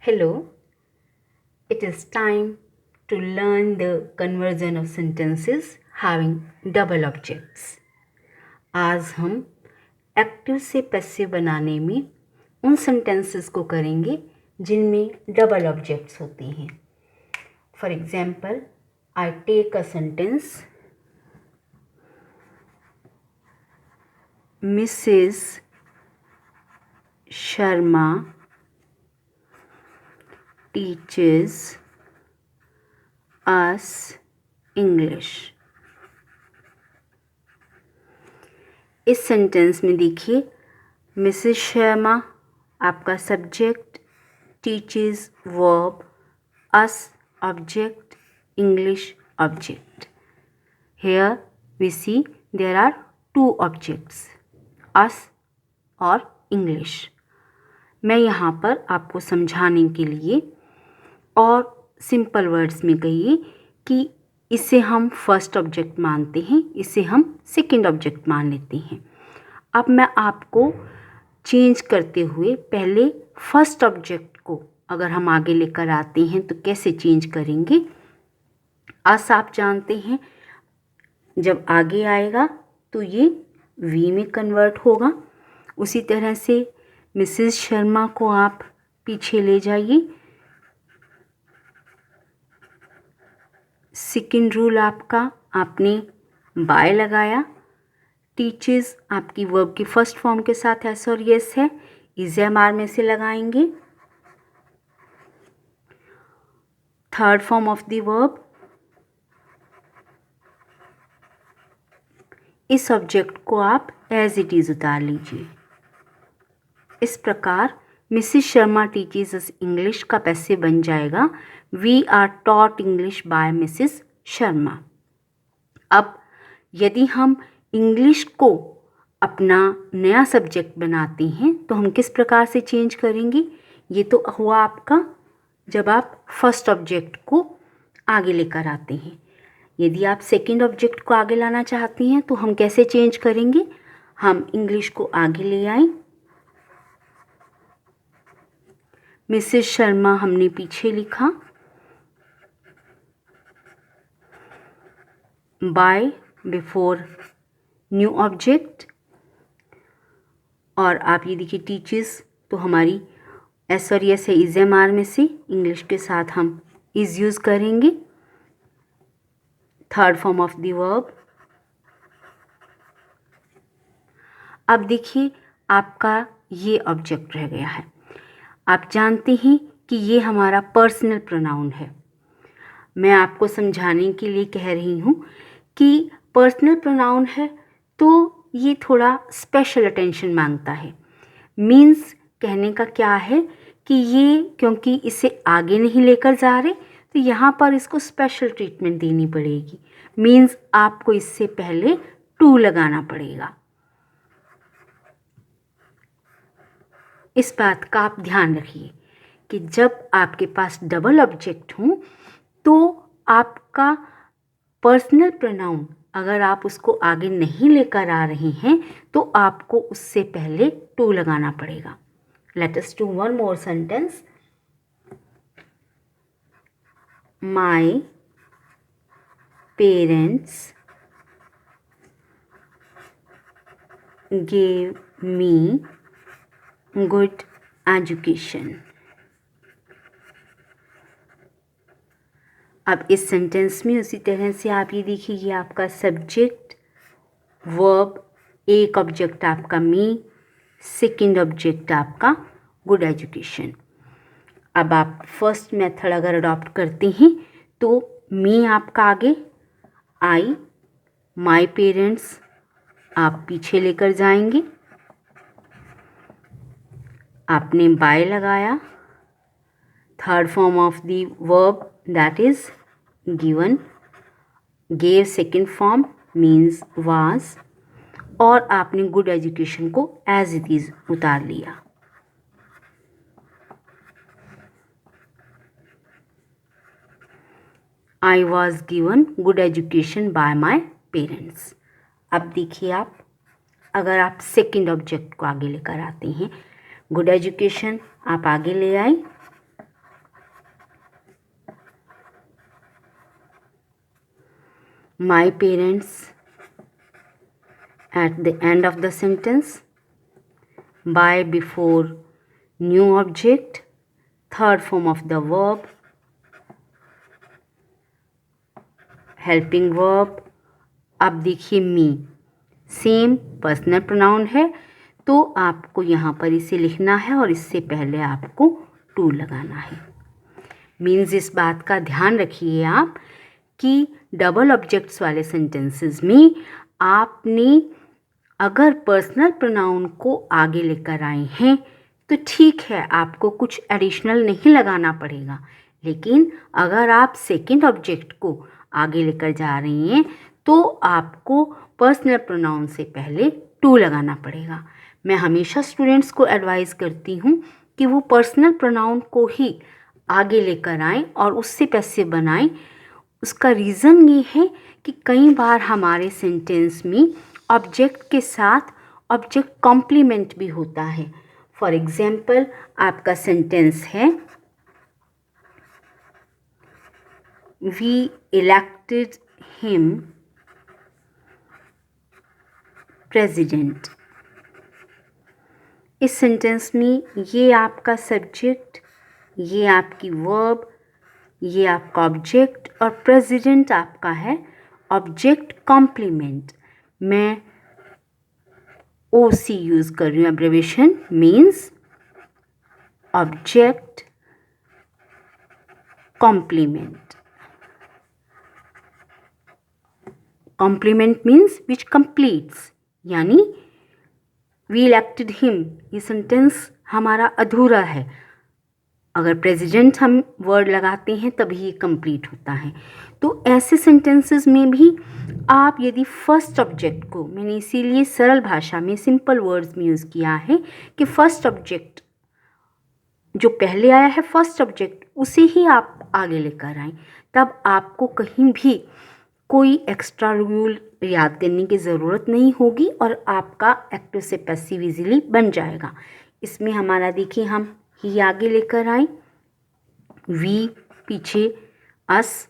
Hello, it is time to learn the conversion of sentences having double objects. आज हम active से passive बनाने में उन सेंटेंसेस को करेंगे जिनमें डबल ऑब्जेक्ट्स होती हैं. For example, I take a sentence, Mrs Sharma teaches us English. इस सेंटेंस में देखिए, मिसेस शर्मा आपका subject, teaches verb, us object, English object. Here we see there are two objects, us और English. मैं यहाँ पर आपको समझाने के लिए और सिंपल वर्ड्स में कहिए कि इसे हम फर्स्ट ऑब्जेक्ट मानते हैं, इसे हम सेकंड ऑब्जेक्ट मान लेते हैं. अब मैं आपको चेंज करते हुए पहले फर्स्ट ऑब्जेक्ट को अगर हम आगे लेकर आते हैं तो कैसे चेंज करेंगे. अस आप जानते हैं, जब आगे आएगा तो ये वी में कन्वर्ट होगा. उसी तरह से मिसेस शर्मा को आप पीछे ले जाइए. सेकंड रूल आपका, आपने बाय लगाया. टीचर्स आपकी वर्ब की फर्स्ट फॉर्म के साथ एस और यस है, इज एम आर में से लगाएंगे. Third form of the verb, इस ऑब्जेक्ट को आप एज इट इज उतार लीजिए. इस प्रकार Mrs Sharma teaches us English का पैसिव बन जाएगा we are taught English by Mrs Sharma. अब यदि हम इंग्लिश को अपना नया सब्जेक्ट बनाते हैं तो हम किस प्रकार से चेंज करेंगे. ये तो हुआ आपका जब आप फर्स्ट ऑब्जेक्ट को आगे लेकर आते हैं. यदि आप सेकंड ऑब्जेक्ट को आगे लाना चाहते हैं तो हम कैसे चेंज करेंगे. हम इंग्लिश को आगे ले आए, मिसेस शर्मा हमने पीछे लिखा, बाय बिफोर न्यू ऑब्जेक्ट, और आप ये देखिए टीचर्स तो हमारी एस और यस है, इज एम आर में से इंग्लिश के साथ हम इज यूज़ करेंगे. Third form of the verb. अब देखिए आपका ये ऑब्जेक्ट रह गया है. आप जानते हैं कि ये हमारा पर्सनल प्रोनाउन है. मैं आपको समझाने के लिए कह रही हूँ कि पर्सनल प्रोनाउन है तो ये थोड़ा स्पेशल अटेंशन मांगता है. मीन्स कहने का क्या है कि ये क्योंकि इसे आगे नहीं लेकर जा रहे तो यहाँ पर इसको स्पेशल ट्रीटमेंट देनी पड़ेगी. मीन्स आपको इससे पहले टू लगाना पड़ेगा. इस बात का आप ध्यान रखिए कि जब आपके पास डबल ऑब्जेक्ट हों तो आपका पर्सनल प्रोनाउन अगर आप उसको आगे नहीं लेकर आ रहे हैं तो आपको उससे पहले टू लगाना पड़ेगा. Let us do one more sentence. My parents gave me good education. अब इस सेंटेंस में उसी तरह से आप ये देखिए, ये आपका सब्जेक्ट, वर्ब, एक ऑब्जेक्ट आपका मी, सेकंड ऑब्जेक्ट आपका गुड एजुकेशन. अब आप फर्स्ट मेथड अगर अडॉप्ट करते हैं तो मी आपका आगे, आई, माय पेरेंट्स आप पीछे लेकर जाएंगे. आपने बाय लगाया. Third form of the verb that is given, gave second form means was, और आपने गुड एजुकेशन को एज इट इज उतार लिया. I was given good education by my parents. अब देखिए आप अगर आप सेकंड ऑब्जेक्ट को आगे लेकर आते हैं, गुड एजुकेशन आप आगे ले आए, my parents at the end of the sentence. By before new object, third form of the verb, helping verb. अब देखिए मी, सेम पर्सनल प्रोनाउन है, तो आपको यहाँ पर इसे लिखना है और इससे पहले आपको टू लगाना है। मीन्स इस बात का ध्यान रखिए आप कि डबल ऑब्जेक्ट्स वाले सेंटेंसेस में आपने अगर पर्सनल प्रोनाउन को आगे लेकर आए हैं तो ठीक है, आपको कुछ एडिशनल नहीं लगाना पड़ेगा। लेकिन अगर आप सेकंड ऑब्जेक्ट को आगे लेकर जा रहे हैं तो आपको पर्सनल प्रोनाउन से पहले टू लगाना पड़ेगा। मैं हमेशा स्टूडेंट्स को एडवाइस करती हूँ कि वो पर्सनल प्रोनाउन को ही आगे लेकर आएँ और उससे पैसिव बनाएं। उसका रीज़न ये है कि कई बार हमारे सेंटेंस में ऑब्जेक्ट के साथ ऑब्जेक्ट कॉम्प्लीमेंट भी होता है। फॉर एग्जाम्पल, आपका सेंटेंस है वी इलेक्टेड हिम प्रेसिडेंट। इस सेंटेंस में ये आपका सब्जेक्ट, ये आपकी वर्ब, ये आपका ऑब्जेक्ट और प्रेसिडेंट आपका है ऑब्जेक्ट कॉम्प्लीमेंट। मैं OC यूज़ कर रही हूँ, abbreviation means object complement. Complement means which completes, यानी वी इलेक्टेड हिम, ये सेंटेंस हमारा अधूरा है। अगर प्रेसिडेंट हम वर्ड लगाते हैं तभी ये कंप्लीट होता है। तो ऐसे सेंटेंसेस में भी आप यदि फर्स्ट ऑब्जेक्ट को, मैंने इसीलिए सरल भाषा में सिंपल वर्ड्स में यूज़ किया है कि फर्स्ट ऑब्जेक्ट जो पहले आया है फर्स्ट ऑब्जेक्ट उसे ही आप आगे लेकर आएँ, तब आपको कहीं भी कोई एक्स्ट्रा रूल याद करने की ज़रूरत नहीं होगी और आपका एक्टिव से पैसिव इजीली बन जाएगा। इसमें हमारा देखिए, हम ही आगे लेकर आए, वी पीछे, अस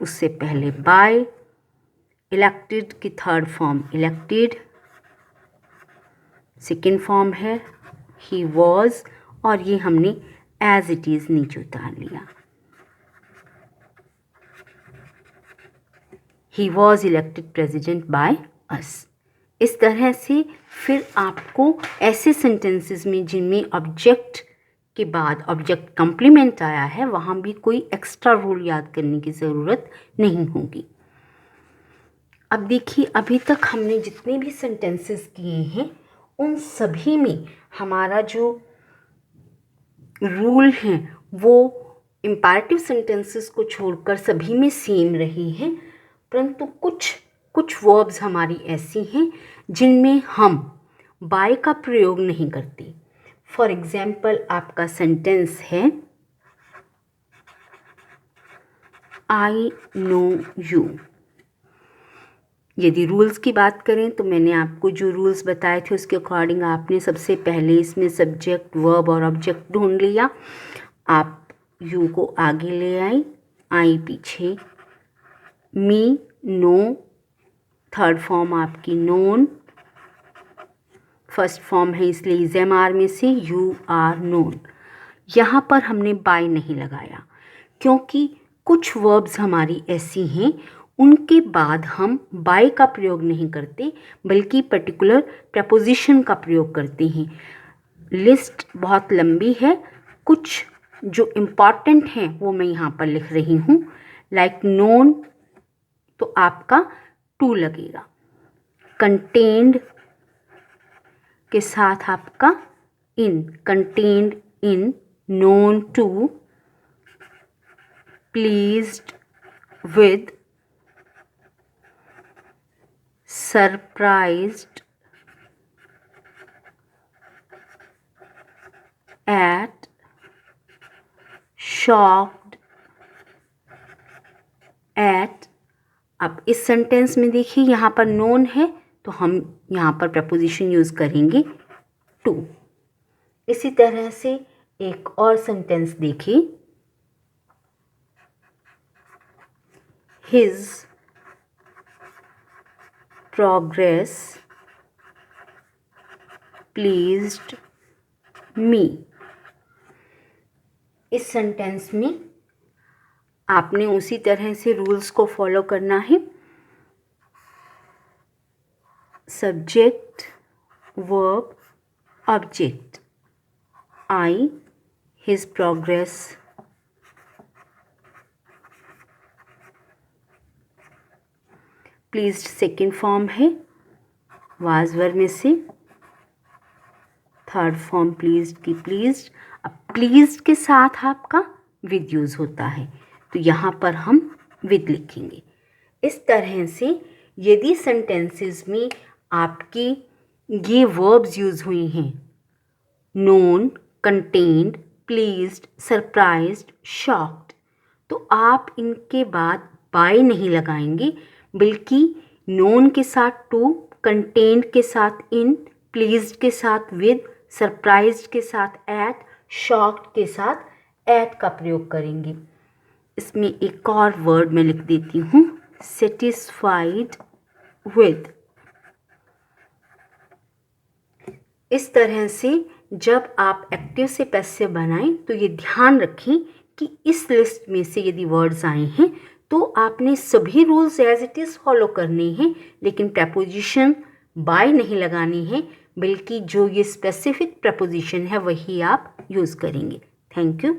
उससे पहले बाय, इलेक्टेड की third form elected, second form है ही वॉज और ये हमने एज इट इज़ नीचे उतार लिया। He was elected president by us. इस तरह से फिर आपको ऐसे सेंटेंसेस में जिनमें ऑब्जेक्ट के बाद ऑब्जेक्ट कॉम्प्लीमेंट आया है वहाँ भी कोई एक्स्ट्रा रूल याद करने की ज़रूरत नहीं होगी। अब देखिए, अभी तक हमने जितने भी सेंटेंसेस किए हैं उन सभी में हमारा जो रूल हैं वो इम्पैरेटिव सेंटेंसेस को छोड़कर सभी में सेम रही हैं, परंतु कुछ वर्ब्स हमारी ऐसी हैं जिनमें हम बाय का प्रयोग नहीं करते। फॉर एग्जाम्पल, आपका सेंटेंस है आई नो यू। यदि रूल्स की बात करें तो मैंने आपको जो रूल्स बताए थे उसके अकॉर्डिंग आपने सबसे पहले इसमें सब्जेक्ट, वर्ब और ऑब्जेक्ट ढूंढ लिया। आप यू को आगे ले आई, आई पीछे, मी, नो, थर्ड फॉर्म आपकी नोन, फर्स्ट फॉर्म है इसलिए इज़-एम-आर में से यू आर नोन। यहाँ पर हमने बाय नहीं लगाया क्योंकि कुछ वर्ब्स हमारी ऐसी हैं उनके बाद हम बाय का प्रयोग नहीं करते बल्कि पर्टिकुलर प्रपोजिशन का प्रयोग करते हैं। लिस्ट बहुत लंबी है, कुछ जो इम्पॉर्टेंट हैं वो मैं यहाँ पर लिख रही हूँ। लाइक नोन तो आपका टू लगेगा, कंटेन्ड के साथ आपका in, contained in, known to, pleased with, surprised at, shocked at. अब इस सेंटेंस में देखिए यहाँ पर नोन है तो हम यहाँ पर प्रपोजिशन यूज़ करेंगे टू। इसी तरह से एक और सेंटेंस देखिए, हिज प्रोग्रेस प्लीज्ड मी। इस सेंटेंस में आपने उसी तरह से रूल्स को फॉलो करना है। Subject, verb, object. I, his progress. Pleased second form है, वाज वर्ब में से। थर्ड फॉर्म प्लीज्ड की प्लीज्ड। अब प्लीज्ड के साथ आपका विद यूज़ होता है, तो यहाँ पर हम विद लिखेंगे। इस तरह से यदि सेंटेंसेस में आपकी ये वर्ब्स यूज़ हुई हैं, known, contained, pleased, surprised, shocked, तो आप इनके बाद बाय नहीं लगाएंगे, बल्कि नोन के साथ टू, कंटेन्ड के साथ इन, प्लीज्ड के साथ विद, सरप्राइज्ड के साथ एट, शॉक्ड के साथ एट का प्रयोग करेंगे। इसमें एक और वर्ड मैं लिख देती हूँ, सेटिस्फाइड विद। इस तरह से जब आप एक्टिव से पैसिव बनाएं तो ये ध्यान रखें कि इस लिस्ट में से यदि वर्ड्स आए हैं तो आपने सभी rules as it is follow करने हैं, लेकिन प्रपोजिशन बाय नहीं लगानी है, बल्कि जो ये स्पेसिफिक प्रपोजिशन है वही आप यूज़ करेंगे। Thank you.